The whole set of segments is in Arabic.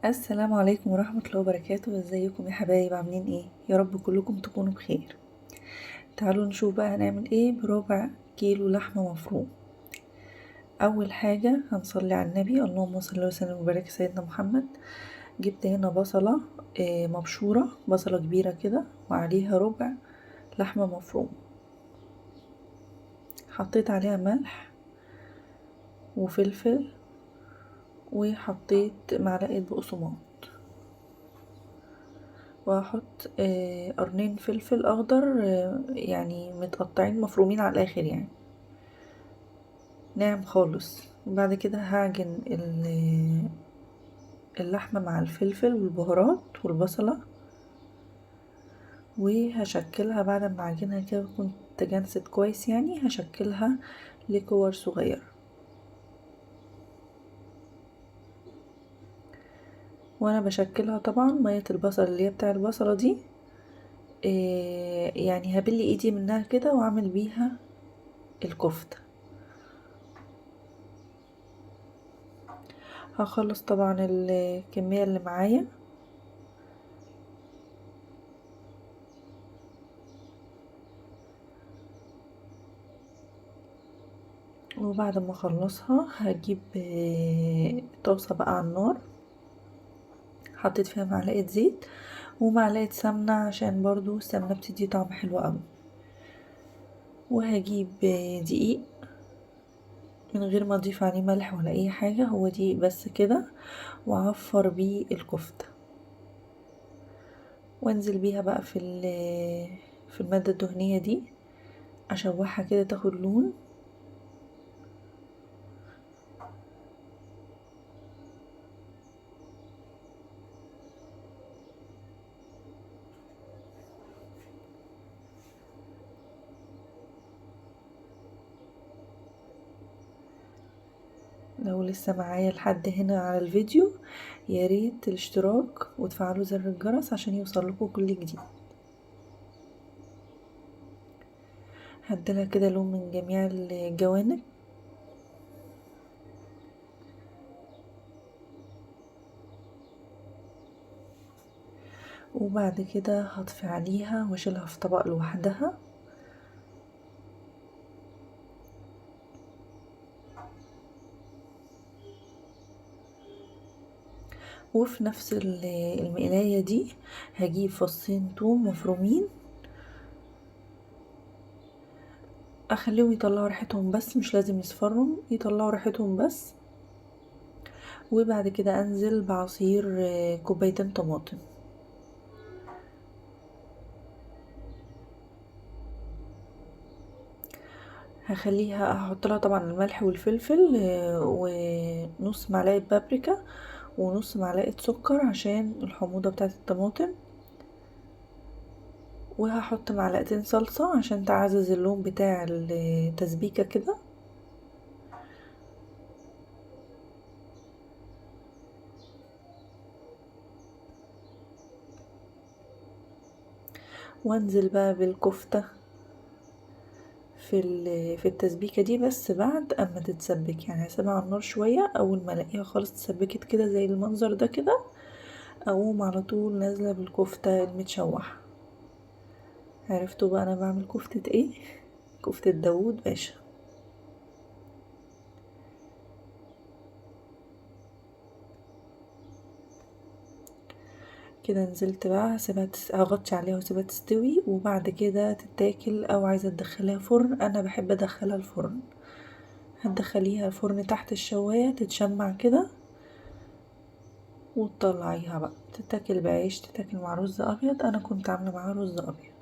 السلام عليكم ورحمة الله وبركاته. ازيكم يا حبايب؟ عاملين ايه؟ يا رب كلكم تكونوا بخير. تعالوا نشوف بقى هنعمل ايه بربع كيلو لحمة مفروم. اول حاجة هنصلي على النبي، اللهم صل وسلم وبارك سيدنا محمد. جبت هنا بصلة مبشورة، بصلة كبيرة كده وعليها ربع لحمة مفروم. حطيت عليها ملح وفلفل وحطيت معلقة بقسماط، وهحط قرنين فلفل اخضر يعني متقطعين مفرومين على الاخر، يعني ناعم خالص. وبعد كده هعجن اللحمة مع الفلفل والبهارات والبصلة، وهشكلها بعد ما اعجنها كده كنت تجانست كويس، يعني هشكلها لكور صغيرة. وانا بشكلها طبعا مية البصل اللي هي بتاع البصلة دي يعني هبلي ايدي منها كده واعمل بيها الكفتة. هخلص طبعا الكمية اللي معايا، وبعد ما اخلصها هجيب طاسة بقى على النار، حطيت فيها معلقة زيت ومعلقة سمنة عشان برضو السمنة بتدي طعم حلو اوي، وهجيب دقيق من غير ما اضيف عليه ملح ولا اي حاجة، هو دقيق بس كده، واعفر بيه الكفتة وانزل بيها بقى في المادة الدهنية دي، اشوحها كده تاخد لون. لو لسه معايا لحد هنا على الفيديو، يا ريت الاشتراك وتفعلوا زر الجرس عشان يوصلكوا كل جديد. هديلها كده لون من جميع الجوانب، وبعد كده هطفي عليها واشيلها في طبق لوحدها. وفي نفس المقلاية دي هجيب فصين توم مفرومين، اخليهم يطلعوا ريحتهم بس، مش لازم يصفروا، يطلعوا ريحتهم بس. وبعد كده انزل بعصير كوبايتين طماطم، هحط لها طبعا الملح والفلفل ونص معلقة بابريكا ونص معلقة سكر عشان الحموضة بتاعة الطماطم، وهحط معلقتين صلصة عشان تعزز اللون بتاع التسبيكة كده. وانزل بقى بالكفتة في التسبيكة دي، بس بعد اما تتسبك، يعني هسيبها على النار شوية. اول ما الاقيها خالص اتسبكت كده زي المنظر ده كده، اقوم على طول نازلة بالكفتة المتشوحة. عرفتوا بقى انا بعمل كفتة ايه؟ كفتة داوود باشا. كده نزلت بقى، هغطي عليها واسيبها تستوي، وبعد كده تتاكل. او عايزة تدخليها فرن، انا بحب ادخلها الفرن. هتدخليها الفرن تحت الشواية تتشمع كده، وتطلعيها بقى تتاكل بعيش، تتاكل مع رز ابيض. انا كنت عاملة معاها رز ابيض.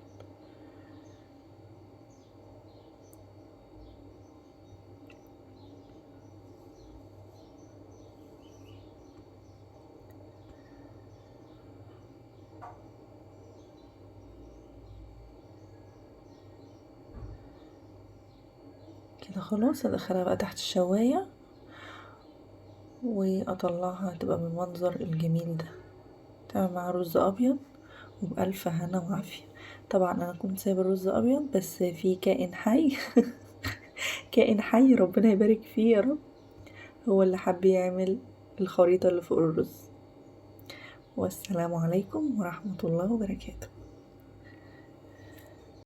كده خلاص ادخلها بقى تحت الشواية واطلعها، تبقى بالمنظر الجميل ده. تعمل معاها رز ابيض وبألف هنا وعافية. طبعا انا كنت سايبه الرز ابيض، بس في كائن حي كائن حي ربنا يبارك فيه يا رب، هو اللي حب يعمل الخريطة اللي فوق الرز. والسلام عليكم ورحمة الله وبركاته.